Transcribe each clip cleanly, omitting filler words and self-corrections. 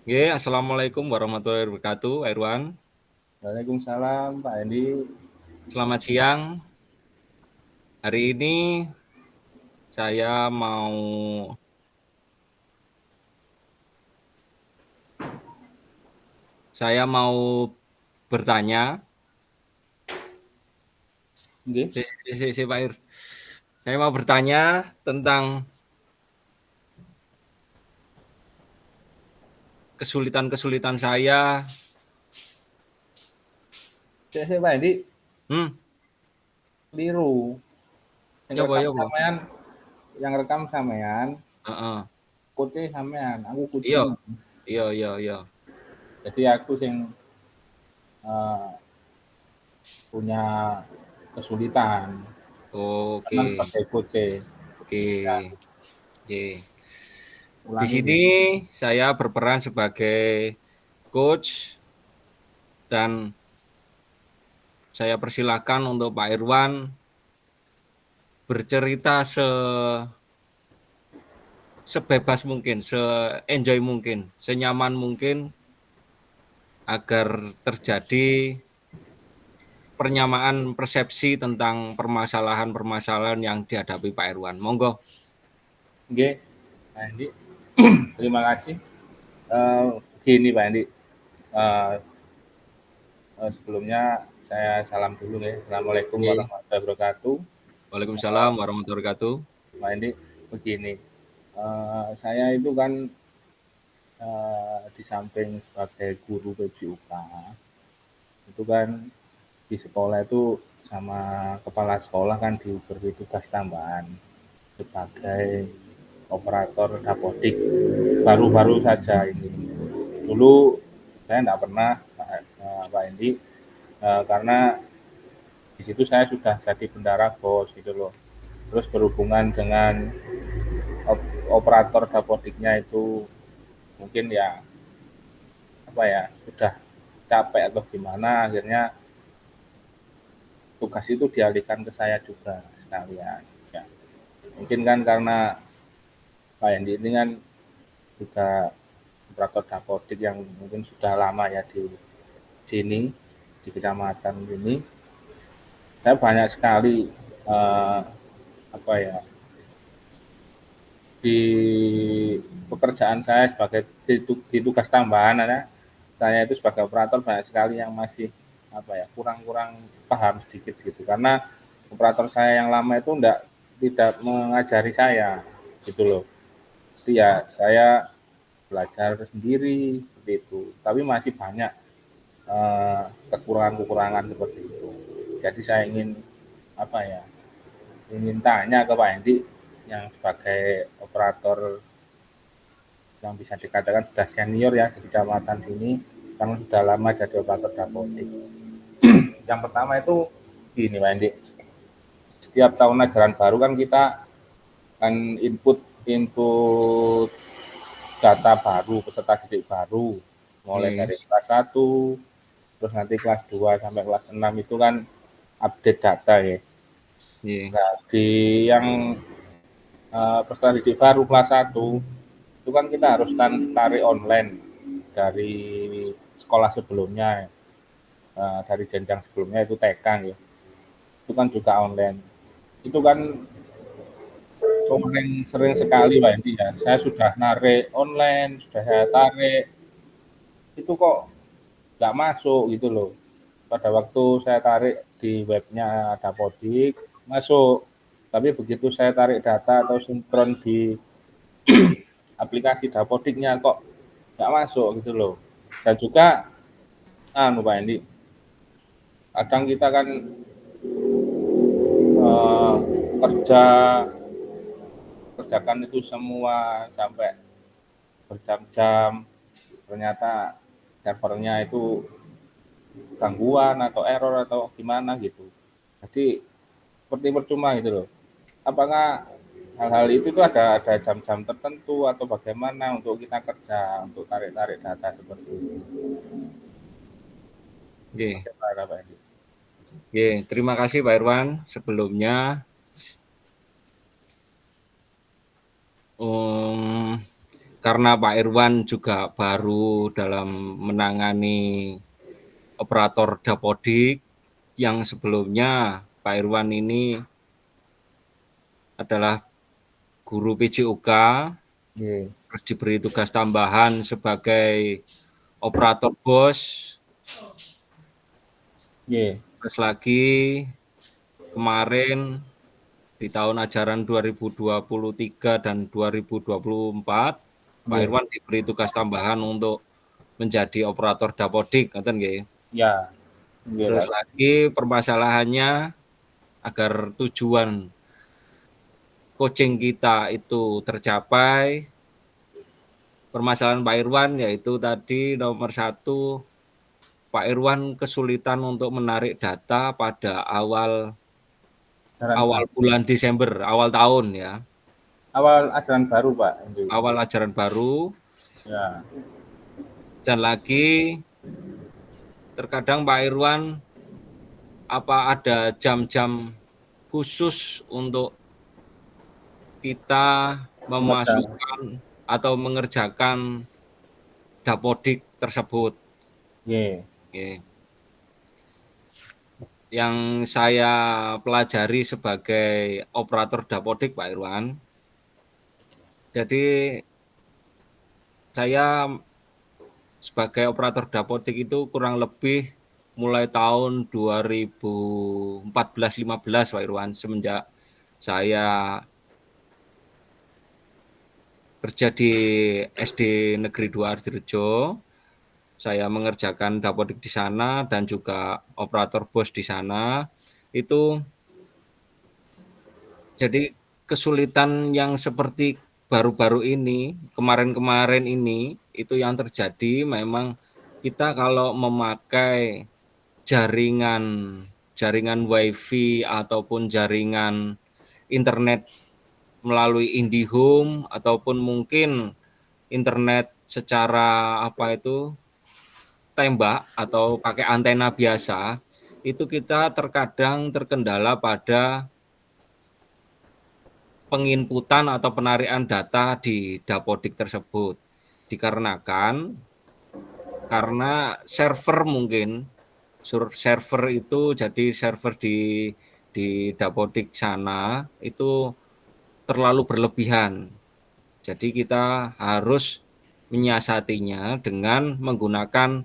Assalamualaikum warahmatullahi wabarakatuh, Irwan. Waalaikumsalam Pak Hendi. Selamat siang. Hari ini saya mau saya mau bertanya, Nggih. Pak Ir. Saya mau bertanya tentang kesulitan-kesulitan saya. Sik Pak Hendi, Hmm, keliru. Yang Yobo, rekam yobo. sampean, yang rekam sampean, Heeh. kote sampean, aku Iya, kucing. iya, iya, iya. Jadi aku sing eh, punya kesulitan Oke, karena sebagai kucing. oke. Ya, Oke. Di ulangi sini gitu. saya berperan sebagai coach dan saya persilakan untuk Pak Irwan bercerita sebebas mungkin, se-enjoy mungkin, senyaman mungkin agar terjadi penyamaan persepsi tentang permasalahan-permasalahan yang dihadapi Pak Irwan. Monggo. Nggih, Pak Hendi. Terima kasih. Gini Pak Hendi, eh, sebelumnya saya salam dulu ya. Assalamualaikum Oke. warahmatullahi wabarakatuh. Waalaikumsalam warahmatullahi wabarakatuh. Pak Hendi, begini. Saya itu kan di samping sebagai guru PJUK, itu kan di sekolah itu sama kepala sekolah kan diberi tugas tambahan sebagai operator dapodik baru-baru saja ini. Dulu saya tidak pernah Pak Endi, karena di situ saya sudah jadi bendara bos gitu loh. Terus berhubungan dengan operator dapodiknya itu mungkin ya apa ya sudah capek atau gimana akhirnya tugas itu dialihkan ke saya juga sekalian ya. Mungkin kan karena Pak Yandi ini kan juga operator dapodik yang mungkin sudah lama ya di sini di kecamatan ini, saya banyak sekali eh, apa ya di pekerjaan saya sebagai di tugas tambahan ya, saya itu sebagai operator banyak sekali yang masih apa ya kurang-kurang paham sedikit gitu karena operator saya yang lama itu tidak mengajari saya gitu loh. Jadi ya saya belajar sendiri seperti itu. Tapi masih banyak kekurangan-kekurangan seperti itu. Jadi saya ingin apa ya ingin tanya ke Pak Hendi yang sebagai operator yang bisa dikatakan sudah senior ya di kecamatan sini karena sudah lama jadi operator dapodik. Yang pertama itu gini Pak Hendi, setiap tahun ajaran baru kan kita kan input input data baru, peserta didik baru, mulai Oke. dari kelas 1, terus nanti kelas 2 sampai kelas 6 itu kan update data ya. Oke. Nah, di yang peserta didik baru kelas 1, itu kan kita harus tarik online dari sekolah sebelumnya, dari jenjang sebelumnya itu TK ya. Itu kan juga online. Itu kan sering sekali Pak Edi ya. Saya sudah narik online, sudah saya tarik, itu kok nggak masuk gitu loh. Pada waktu saya tarik di webnya Dapodik, masuk. Tapi begitu saya tarik data atau sinkron di aplikasi Dapodiknya kok nggak masuk gitu loh. Dan juga, Pak Andi, kadang kita kan eh, kerja kerjakan itu semua sampai berjam-jam, ternyata servernya itu gangguan atau error atau gimana gitu. Jadi seperti percuma gitu loh. Apakah hal-hal itu tuh ada jam-jam tertentu atau bagaimana untuk kita kerja untuk tarik-tarik data seperti itu? Oke. Bagaimana Pak Edi? Oke. Terima kasih Pak Irwan sebelumnya. Um, karena Pak Irwan juga baru dalam menangani operator dapodik yang sebelumnya Pak Irwan ini adalah guru PJOK, Nggih. terus diberi tugas tambahan sebagai operator BOS, Nggih. terus lagi kemarin di tahun ajaran 2023 dan 2024 Pak Nggih. Irwan diberi tugas tambahan untuk menjadi operator dapodik, ngoten nggih. Ya. Nggih, Terus Pak. lagi permasalahannya agar tujuan coaching kita itu tercapai, permasalahan Pak Irwan yaitu tadi nomor 1, Pak Irwan kesulitan untuk menarik data pada awal Ajaran baru. bulan Desember, awal tahun ya. Awal ajaran baru, Pak. Nggih. Awal ajaran baru. Ya. Dan lagi terkadang Pak Irwan apa ada jam-jam khusus untuk kita Membaca. memasukkan atau mengerjakan dapodik tersebut. Nggih. Oke. Yang saya pelajari sebagai operator dapodik Pak Irwan, jadi saya sebagai operator dapodik itu kurang lebih mulai tahun 2014-15 Pak Irwan, semenjak saya kerja di SD Negeri 2 Ardirejo, saya mengerjakan dapodik di sana dan juga operator BOS di sana. Itu jadi kesulitan yang seperti baru-baru ini, kemarin-kemarin ini, itu yang terjadi memang kita kalau memakai jaringan WiFi ataupun jaringan internet melalui IndiHome ataupun mungkin internet secara tembak atau pakai antena biasa, itu kita terkadang terkendala pada penginputan atau penarikan data di dapodik tersebut. Dikarenakan karena server mungkin, server itu jadi server di dapodik sana itu terlalu berlebihan. Jadi kita harus menyiasatinya dengan menggunakan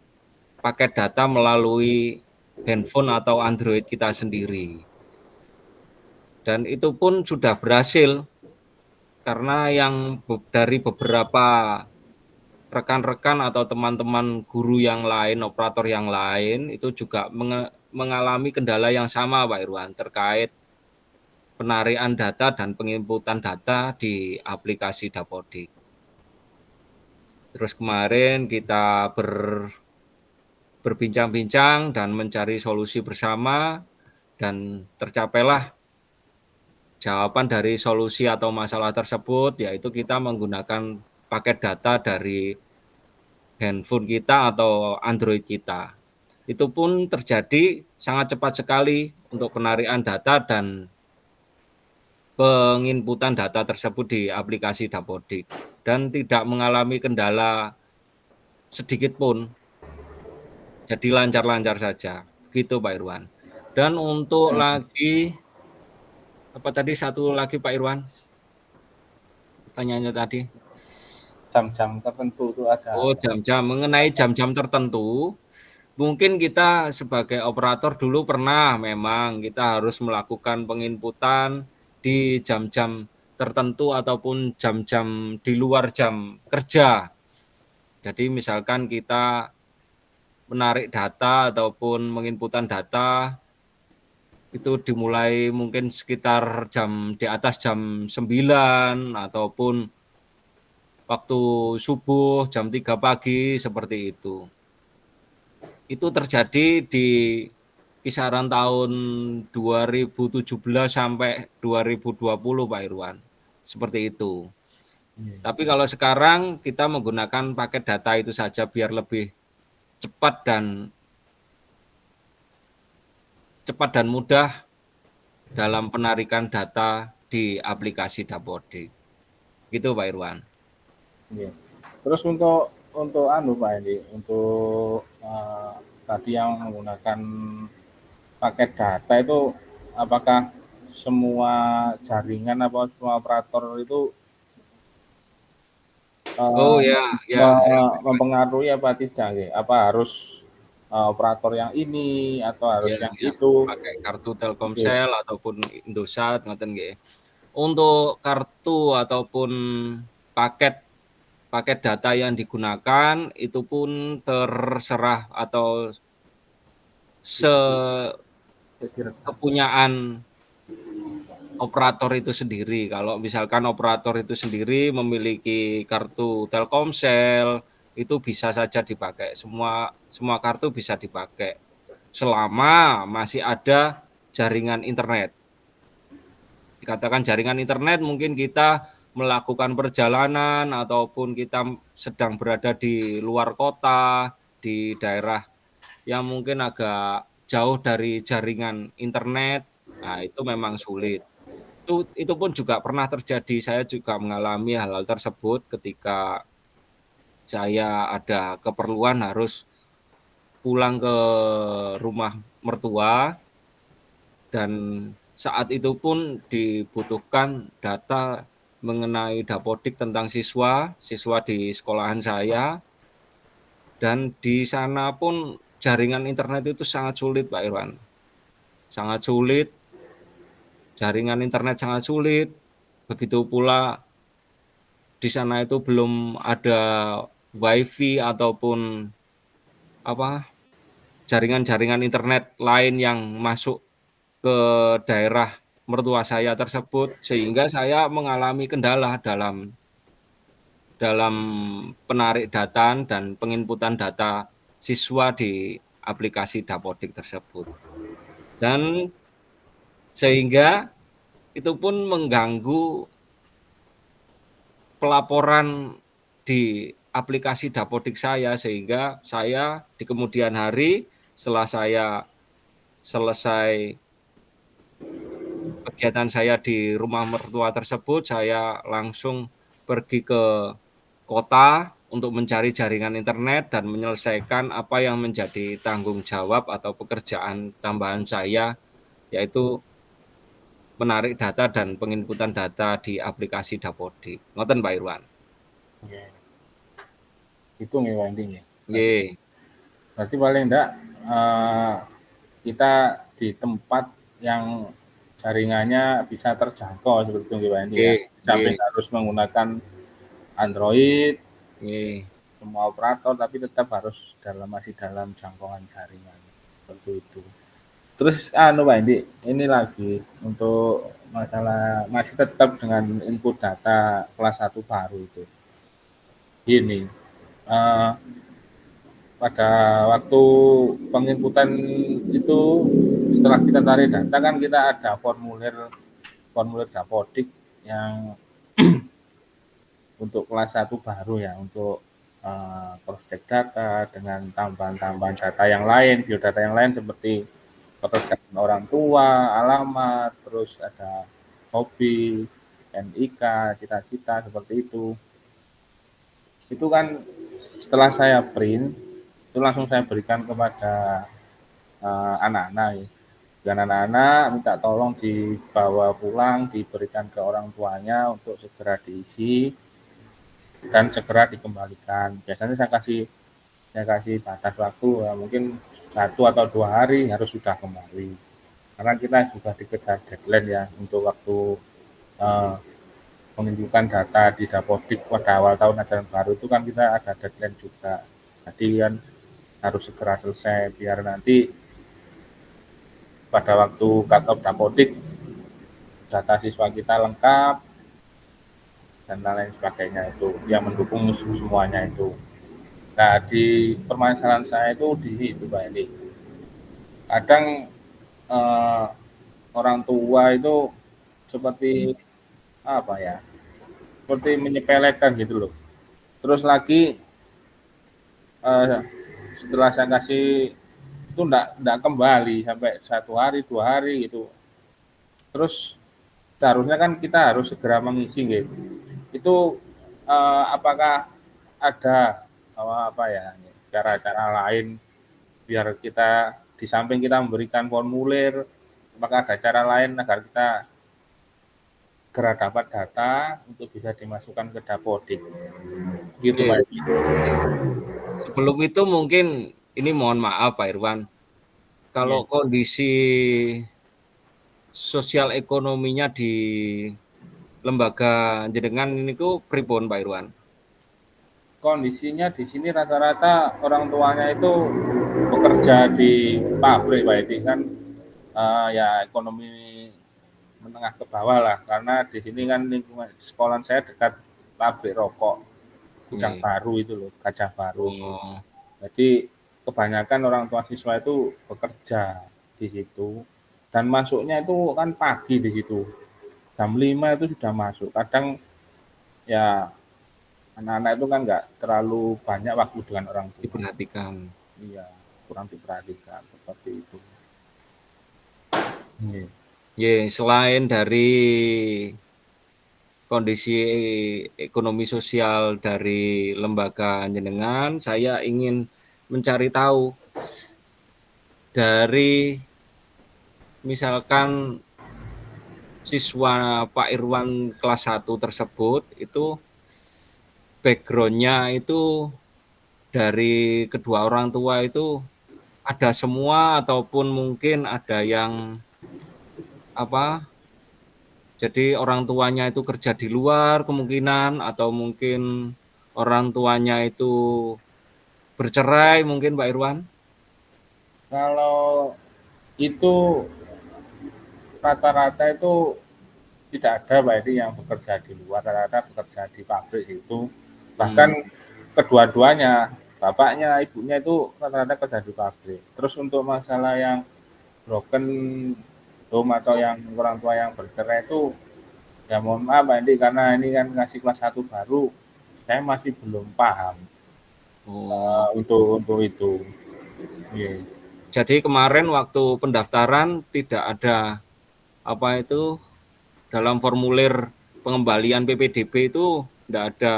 paket data melalui handphone atau Android kita sendiri. Dan itu pun sudah berhasil karena yang dari beberapa rekan-rekan atau teman-teman guru yang lain, operator yang lain itu juga mengalami kendala yang sama Pak Irwan terkait penarikan data dan penginputan data di aplikasi dapodik. Terus kemarin kita berbincang-bincang dan mencari solusi bersama dan tercapailah jawaban dari solusi atau masalah tersebut, yaitu kita menggunakan paket data dari handphone kita atau Android kita. Itu pun terjadi sangat cepat sekali untuk penarikan data dan penginputan data tersebut di aplikasi dapodik dan tidak mengalami kendala sedikit pun. Jadi lancar-lancar saja. Begitu Pak Irwan. Dan untuk lagi apa tadi satu lagi Pak Irwan? Pertanyaannya tadi. Jam-jam tertentu itu ada. Oh, jam-jam. Mengenai jam-jam tertentu, mungkin kita sebagai operator dulu pernah memang kita harus melakukan penginputan di jam-jam tertentu ataupun jam-jam di luar jam kerja. Jadi misalkan kita menarik data ataupun menginputan data itu dimulai mungkin sekitar di atas jam 9 ataupun waktu subuh jam 3 pagi seperti itu. Itu terjadi di kisaran tahun 2017 sampai 2020 Pak Irwan. Seperti itu. Tapi kalau sekarang kita menggunakan paket data itu saja biar lebih cepat dan mudah dalam penarikan data di aplikasi dapodik. Gitu Pak Irwan. Terus untuk anu Pak ini, untuk tadi yang menggunakan paket data itu apakah semua jaringan apa semua operator itu Oh uh, ya, ya, ya. mempengaruhi apa tidak? Ya? Apa harus operator yang ini atau harus Ya, yang ya, itu? pakai kartu Oke. Telkomsel ataupun Indosat ngoten nggih. Untuk kartu ataupun paket paket data yang digunakan itu pun terserah atau sekepunyaan operator itu sendiri. Kalau misalkan operator itu sendiri memiliki kartu Telkomsel, itu bisa saja dipakai. Semua kartu bisa dipakai selama masih ada jaringan internet. Dikatakan jaringan internet mungkin kita melakukan perjalanan ataupun kita sedang berada di luar kota, di daerah yang mungkin agak jauh dari jaringan internet. Nah, itu memang sulit. Itu pun juga pernah terjadi, saya juga mengalami hal-hal tersebut ketika saya ada keperluan harus pulang ke rumah mertua dan saat itu pun dibutuhkan data mengenai dapodik tentang siswa di sekolahan saya, dan di sana pun jaringan internet itu sangat sulit, Pak Irwan. Sangat sulit, jaringan internet sangat sulit, begitu pula di sana itu belum ada WiFi ataupun apa jaringan-jaringan internet lain yang masuk ke daerah mertua saya tersebut, sehingga saya mengalami kendala dalam dalam penarik data dan penginputan data siswa di aplikasi Dapodik tersebut. Dan sehingga itu pun mengganggu pelaporan di aplikasi Dapodik saya, sehingga saya di kemudian hari setelah saya selesai kegiatan saya di rumah mertua tersebut, saya langsung pergi ke kota untuk mencari jaringan internet dan menyelesaikan apa yang menjadi tanggung jawab atau pekerjaan tambahan saya, yaitu menarik data dan penginputan data di aplikasi Dapodik. Ngoten Pak Irwan. Oke. Itu nih Pak intinya. Berarti, Nggih, berarti paling enggak kita di tempat yang jaringannya bisa terjangkau seperti itu Pak Indi ya. nggih, Sampai nggih, harus menggunakan Android nggih, semua operator tapi tetap harus masih dalam jangkauan jaringan seperti itu. Terus anu Pak Indi, ini lagi untuk masalah masih tetap dengan input data kelas 1 baru itu. Gini, eh, pada waktu penginputan itu setelah kita tarik data kan kita ada formulir formulir Dapodik yang untuk kelas 1 baru ya untuk cross check data dengan tambahan-tambahan data yang lain, biodata yang lain seperti pekerjaan orang tua, alamat, terus ada hobi, NIK, cita-cita seperti itu. Itu kan setelah saya print itu langsung saya berikan kepada anak-anak ya. Dan anak-anak minta tolong dibawa pulang, diberikan ke orang tuanya untuk segera diisi dan segera dikembalikan. Biasanya saya kasih batas waktu ya, mungkin 1 atau 2 hari harus sudah kembali. Karena kita juga dikejar deadline ya untuk waktu uh, menunjukkan data di Dapodik pada awal tahun ajaran baru itu kan kita ada deadline juga. Jadi kan harus segera selesai biar nanti pada waktu cut off Dapodik data siswa kita lengkap dan lain sebagainya itu yang mendukung semuanya itu. Nah di permasalahan saya itu di itu Pak ini kadang eh, orang tua itu seperti apa ya seperti menyepelekan gitu loh. Terus lagi eh, setelah saya kasih itu enggak kembali sampai 1 hari 2 hari gitu. Terus seharusnya kan kita harus segera mengisi gitu. Itu apakah ada apa ya, cara-cara lain biar kita di samping kita memberikan formulir, apakah ada cara lain agar kita segera dapat data untuk bisa dimasukkan ke Dapodik. Gitu Oke, Pak. oke. Sebelum itu mungkin ini mohon maaf Pak Irwan, kalau Iya. kondisi sosial ekonominya di lembaga jenengan niku pripun Pak Irwan? Kondisinya di sini rata-rata orang tuanya itu bekerja di pabrik Pak Edi kan, ya ekonomi menengah ke bawah lah karena di sini kan lingkungan sekolah saya dekat pabrik rokok Gudang Nggih. Baru itu loh, Gajah Baru itu. Oh, Jadi kebanyakan orang tua siswa itu bekerja di situ dan masuknya itu kan pagi di situ. Jam 5 itu sudah masuk. Kadang ya anak-anak itu kan nggak terlalu banyak waktu dengan orang tua. diperhatikan. Iya, kurang diperhatikan seperti itu. Iya. Selain dari kondisi ekonomi sosial dari lembaga jenengan, saya ingin mencari tahu dari misalkan siswa Pak Irwan kelas 1 tersebut itu background-nya itu dari kedua orang tua itu ada semua ataupun mungkin ada yang apa, jadi orang tuanya itu kerja di luar kemungkinan atau mungkin orang tuanya itu bercerai mungkin Pak Irwan? Kalau itu rata-rata itu tidak ada Pak Edi yang bekerja di luar, rata-rata bekerja di pabrik itu. Bahkan Hmm, kedua-duanya, bapaknya, ibunya itu rata-rata kerja di pabrik. Terus untuk masalah yang broken home atau yang orang tua yang bercerai itu, ya mohon maaf Pak Edi, karena ini kan ngasih kelas 1 baru, saya masih belum paham oh gitu. untuk itu. Yeah. Jadi kemarin waktu pendaftaran tidak ada apa itu dalam formulir pengembalian PPDB itu tidak ada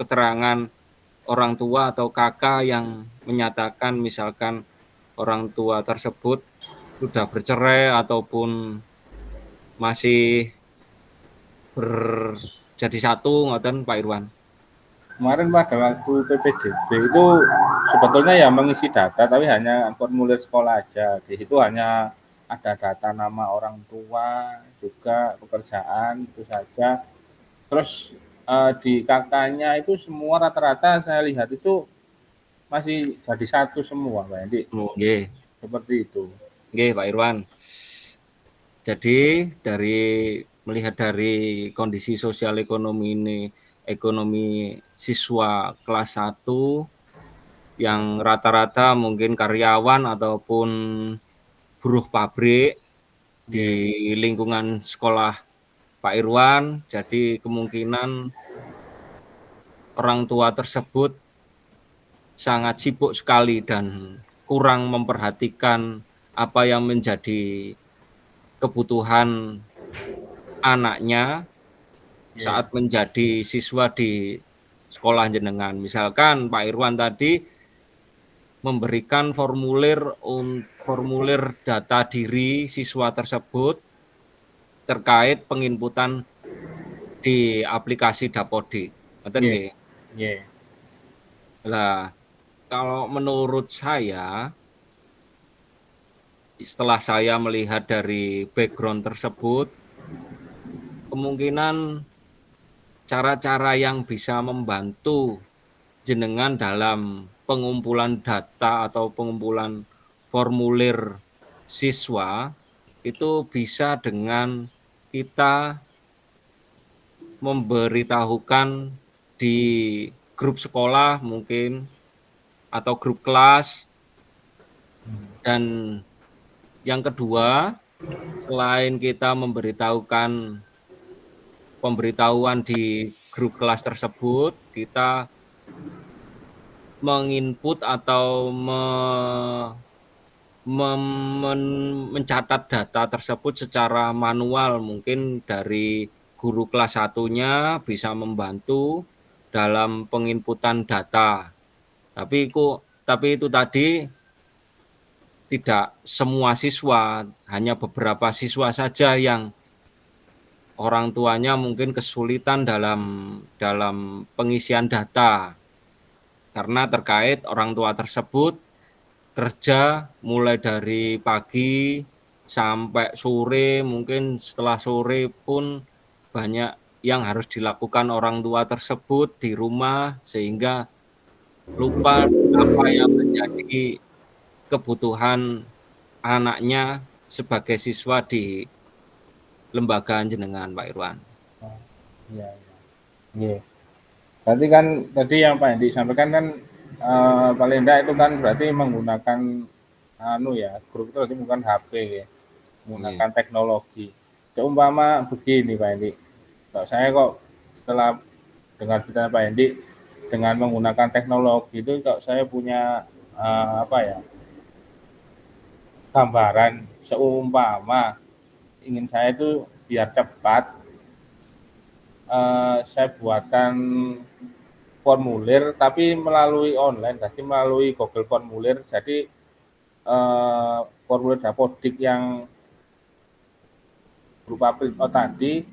keterangan orang tua atau kakak yang menyatakan misalkan orang tua tersebut sudah bercerai ataupun masih jadi satu ngoten Pak Irwan. Kemarin pada waktu PPDB itu sebetulnya ya mengisi data, tapi hanya formulir sekolah aja. Di situ hanya ada data nama orang tua, juga pekerjaan, itu saja. Terus di kakaknya itu semua rata-rata saya lihat itu masih jadi satu semua, Pak Andi. Oh, nggih. Seperti itu. Nggih, Pak Irwan. Jadi melihat dari kondisi sosial ekonomi ini, ekonomi siswa kelas 1 yang rata-rata mungkin karyawan ataupun buruh pabrik di Yeah. lingkungan sekolah Pak Irwan, jadi kemungkinan orang tua tersebut sangat sibuk sekali dan kurang memperhatikan apa yang menjadi kebutuhan anaknya Yeah. saat menjadi siswa di sekolah jenengan. Misalkan Pak Irwan tadi memberikan formulir data diri siswa tersebut terkait penginputan di aplikasi Dapodik. Ngoten Yeah. nggih. Yeah. Lah, kalau menurut saya setelah saya melihat dari background tersebut, kemungkinan cara-cara yang bisa membantu jenengan dalam pengumpulan data atau pengumpulan formulir siswa itu bisa dengan kita memberitahukan di grup sekolah mungkin atau grup kelas. Dan yang kedua, selain kita memberitahukan pemberitahuan di grup kelas tersebut, kita menginput atau mencatat data tersebut secara manual, mungkin dari guru kelas 1-nya bisa membantu dalam penginputan data. Tapi itu tadi tidak semua siswa, hanya beberapa siswa saja yang orang tuanya mungkin kesulitan dalam pengisian data karena terkait orang tua tersebut kerja mulai dari pagi sampai sore, mungkin setelah sore pun banyak yang harus dilakukan orang tua tersebut di rumah sehingga lupa apa yang menjadi kebutuhan anaknya sebagai siswa di lembaga jenengan, Pak Irwan. Oh, iya, iya. Iya. Berarti kan tadi yang Pak Hendi sampaikan kan paling enggak itu kan berarti menggunakan anu ya, grup itu berarti bukan HP ya, Iya. menggunakan teknologi. Seumpama begini Pak Hendi, kalau saya kok setelah dengar cerita Pak Hendi dengan menggunakan teknologi itu kalau saya punya apa ya, gambaran seumpama ingin saya itu biar cepat saya buatkan formulir tapi melalui online, jadi melalui Google Formulir. Jadi formulir Dapodik yang berupa print out tadi,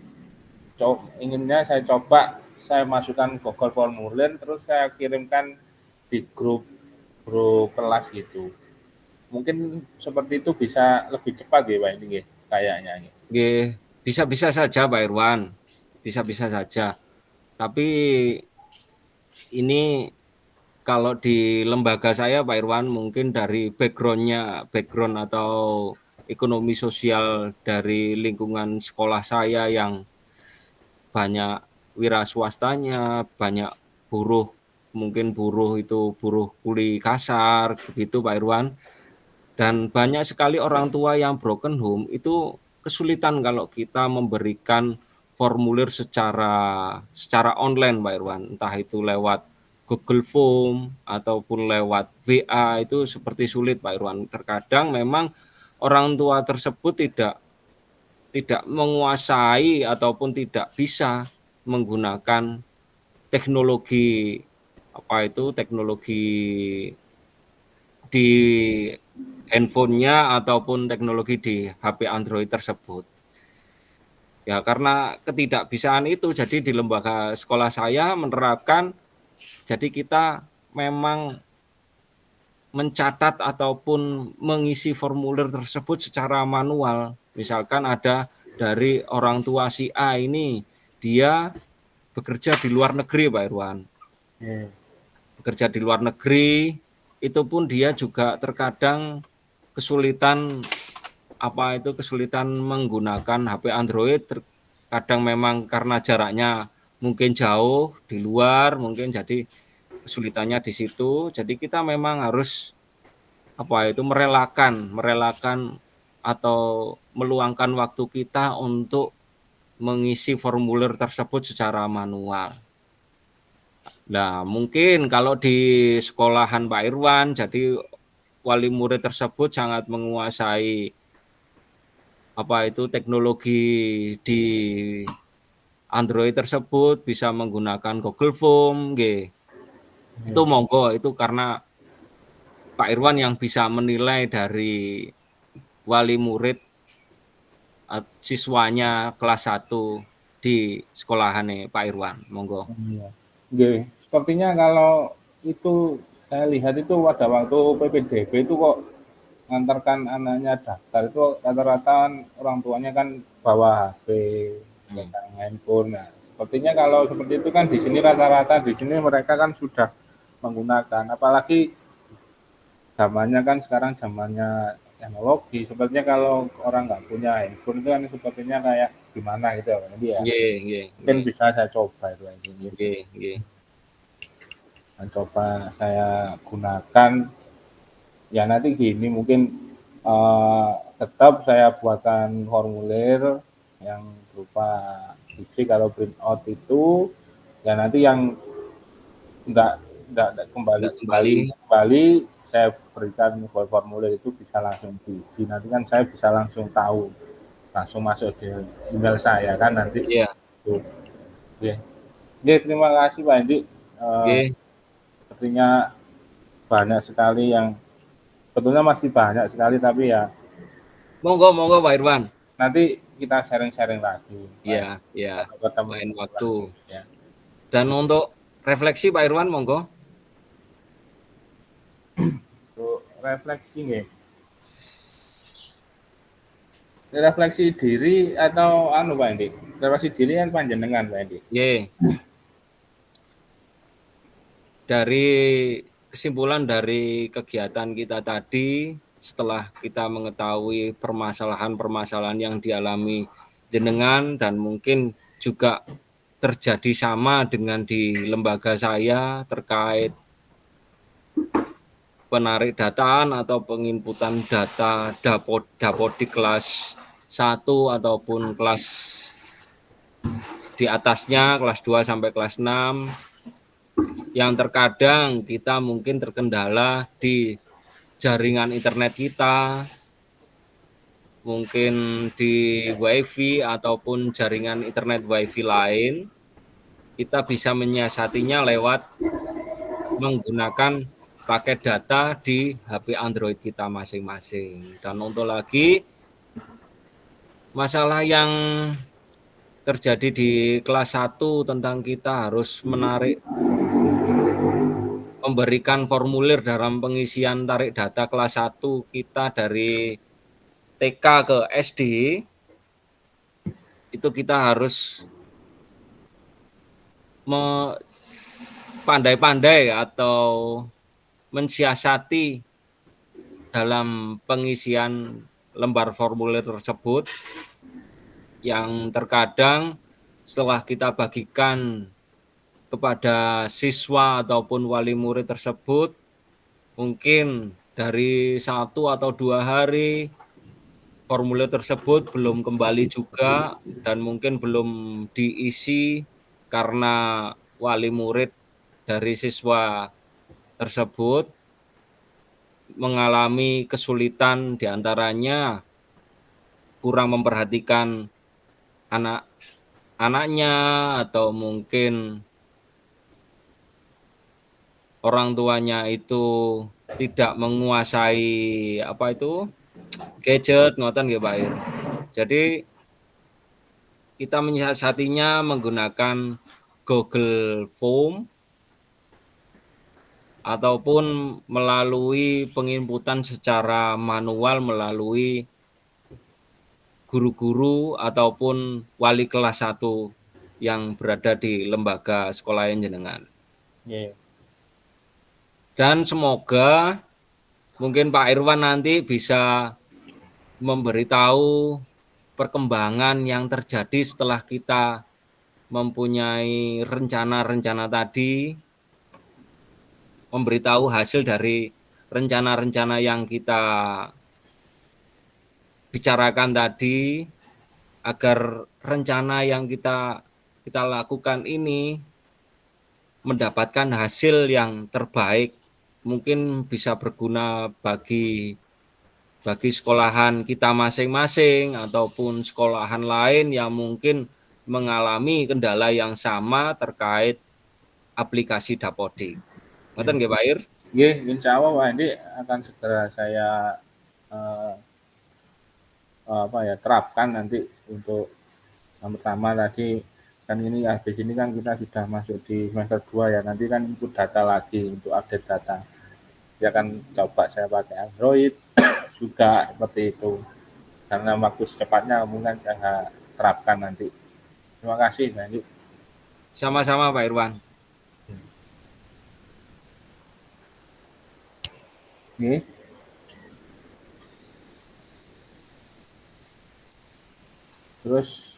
inginnya saya coba saya masukkan Google Formulir, terus saya kirimkan di grup kelas gitu. Mungkin seperti itu bisa lebih cepat ya Pak ini kayaknya. Bisa-bisa saja Pak Irwan, bisa-bisa saja. Tapi ini kalau di lembaga saya Pak Irwan mungkin dari background atau ekonomi sosial dari lingkungan sekolah saya yang banyak wira swastanya, banyak buruh, mungkin buruh itu buruh kuli kasar begitu Pak Irwan. Dan banyak sekali orang tua yang broken home itu kesulitan kalau kita memberikan formulir secara online Pak Irwan, entah itu lewat Google Form ataupun lewat WA itu seperti sulit Pak Irwan. Terkadang memang orang tua tersebut tidak menguasai ataupun tidak bisa menggunakan teknologi teknologi di handphonenya ataupun teknologi di HP Android tersebut. Ya karena ketidakbisaan itu, jadi di lembaga sekolah saya menerapkan, jadi kita memang mencatat ataupun mengisi formulir tersebut secara manual. Misalkan ada dari orang tua si A ini, dia bekerja di luar negeri Pak Irwan. Bekerja di luar negeri, itu pun dia juga terkadang kesulitan menggunakan HP Android, terkadang memang karena jaraknya mungkin jauh di luar, mungkin jadi kesulitannya di situ. Jadi kita memang harus merelakan atau meluangkan waktu kita untuk mengisi formulir tersebut secara manual. Nah, mungkin kalau di sekolahan Pak Irwan, jadi wali murid tersebut sangat menguasai teknologi di Android tersebut, bisa menggunakan Google Form, itu monggo, itu karena Pak Irwan yang bisa menilai dari wali murid siswanya kelas 1 di sekolahan Pak Irwan, monggo. Iya. Sepertinya kalau itu saya lihat itu pada waktu PPDB itu kok ngantarkan anaknya daftar itu rata-rata orang tuanya kan bawa HP, pegang handphone. Nah, sepertinya kalau seperti itu kan di sini rata-rata di sini mereka kan sudah menggunakan, apalagi zamannya kan sekarang zamannya teknologi. Sepertinya kalau orang nggak punya handphone itu kan sepertinya kayak gimana gitu ya, ya. Mungkin bisa saya coba itu gitu. Coba saya gunakan ya nanti gini mungkin tetap saya buatkan formulir yang berupa fisik atau print out itu ya nanti yang enggak kembali saya berikan formulir itu bisa langsung diisi nanti kan saya bisa langsung tahu langsung masuk di email saya kan nanti Iya. itu ya. Terima kasih Pak Hendi. Nggih. Sepertinya banyak sekali yang sebetulnya masih banyak sekali, tapi ya Monggo monggo Pak Irwan. nanti kita sharing-sharing lagi Pak Iya, Hendi. iya. Kalau ketemu Lain waktu. lagi ya. Dan untuk refleksi Pak Irwan monggo. Untuk refleksi nggih. Refleksi diri atau anu Pak Hendi? Refleksi diri kan panjenengan Pak Hendi. Nggih. Dari kesimpulan dari kegiatan kita tadi, setelah kita mengetahui permasalahan-permasalahan yang dialami jenengan dan mungkin juga terjadi sama dengan di lembaga saya terkait penarik dataan atau penginputan data dapodik kelas 1 ataupun kelas di atasnya, kelas 2 sampai kelas 6, yang terkadang kita mungkin terkendala di jaringan internet kita, mungkin di wifi ataupun jaringan internet wifi lain, kita bisa menyiasatinya lewat menggunakan paket data di HP Android kita masing-masing. Dan untuk lagi, masalah yang terjadi di kelas 1 tentang kita harus memberikan formulir dalam pengisian tarik data kelas 1 kita dari TK ke SD, itu kita harus pandai-pandai atau mensiasati dalam pengisian lembar formulir tersebut, yang terkadang setelah kita bagikan kepada siswa ataupun wali murid tersebut, mungkin dari 1 atau 2 hari formulir tersebut belum kembali juga dan mungkin belum diisi karena wali murid dari siswa tersebut mengalami kesulitan, diantaranya kurang memperhatikan anak-anaknya atau mungkin orang tuanya itu tidak menguasai gadget, ngoten nggih Pak Ir. Jadi kita menyiasatinya menggunakan Google Form ataupun melalui penginputan secara manual melalui guru-guru ataupun wali kelas 1 yang berada di lembaga sekolah jenengan. Yeah. Dan semoga mungkin Pak Irwan nanti bisa memberitahu perkembangan yang terjadi setelah kita mempunyai rencana-rencana tadi, memberitahu hasil dari rencana-rencana yang kita bicarakan tadi, agar rencana yang kita lakukan ini mendapatkan hasil yang terbaik, mungkin bisa berguna bagi sekolahan kita masing-masing ataupun sekolahan lain yang mungkin mengalami kendala yang sama terkait aplikasi Dapodik. Ngoten nggih Pak Ir? Nggih, insya Allah Pak Hendi akan segera saya terapkan nanti. Untuk yang pertama tadi kan ini habis ini kan kita sudah masuk di semester 2 ya, nanti kan input data lagi untuk update data. Ya kan coba saya pakai Android juga seperti itu. Karena waktu secepatnya mungkin saya terapkan nanti. Terima kasih Pak Hendi. Sama-sama Pak Irwan. Nggih. Terus